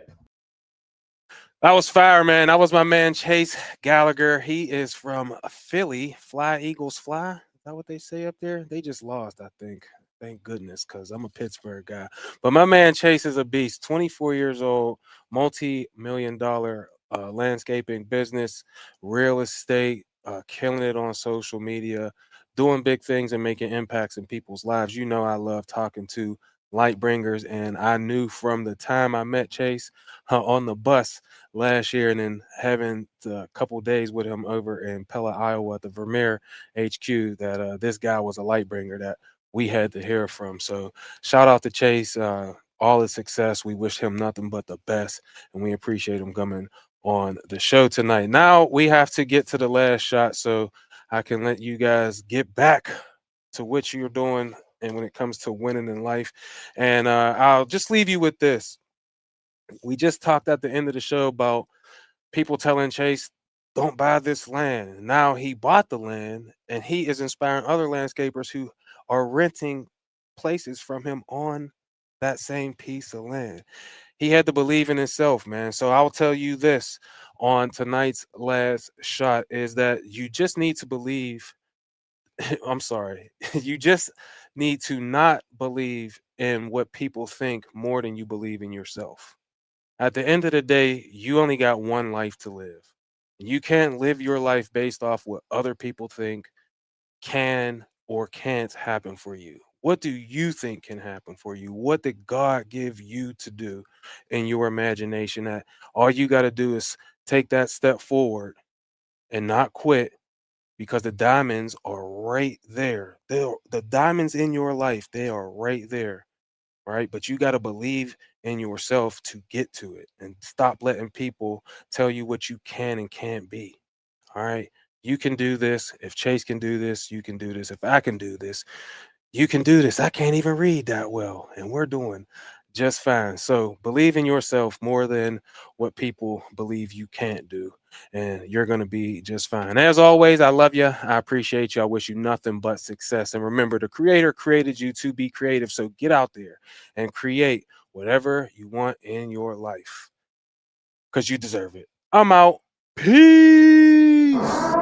A: That was fire, man. That was my man Chase Gallagher. He is from Philly. Fly Eagles fly. Is that what they say up there? They just lost, I think. Thank goodness, because I'm a Pittsburgh guy. But my man Chase is a beast. 24 years old, multi-million dollar landscaping business, real estate, killing it on social media, doing big things and making impacts in people's lives. You know, I love talking to light bringers, and I knew from the time I met Chase on the bus last year, and then having a couple days with him over in Pella, Iowa, at the Vermeer HQ, that this guy was a light bringer that we had to hear from. So shout out to Chase. All his success. We wish him nothing but the best, and we appreciate him coming on the show tonight. Now we have to get to the last shot, so I can let you guys get back to what you're doing and when it comes to winning in life. And I'll just leave you with this. We just talked at the end of the show about people telling Chase, don't buy this land. Now he bought the land and he is inspiring other landscapers who are renting places from him on that same piece of land. He had to believe in himself, man. So I'll tell you this on tonight's last shot is that you just need to believe. I'm sorry. You just need to not believe in what people think more than you believe in yourself. At the end of the day, you only got one life to live. You can't live your life based off what other people think can or can't happen for you. What do you think can happen for you? What did God give you to do in your imagination? That all you got to do is take that step forward and not quit, because the diamonds are right there. The diamonds in your life, they are right there, right? But you got to believe in yourself to get to it and stop letting people tell you what you can and can't be. All right. You can do this. If Chase can do this, you can do this. If I can do this, you can do this. I can't even read that well, and we're doing just fine. So believe in yourself more than what people believe you can't do, and you're going to be just fine. As always, I love you. I appreciate you. I wish you nothing but success. And remember, the creator created you to be creative. So get out there and create whatever you want in your life because you deserve it. I'm out. Peace.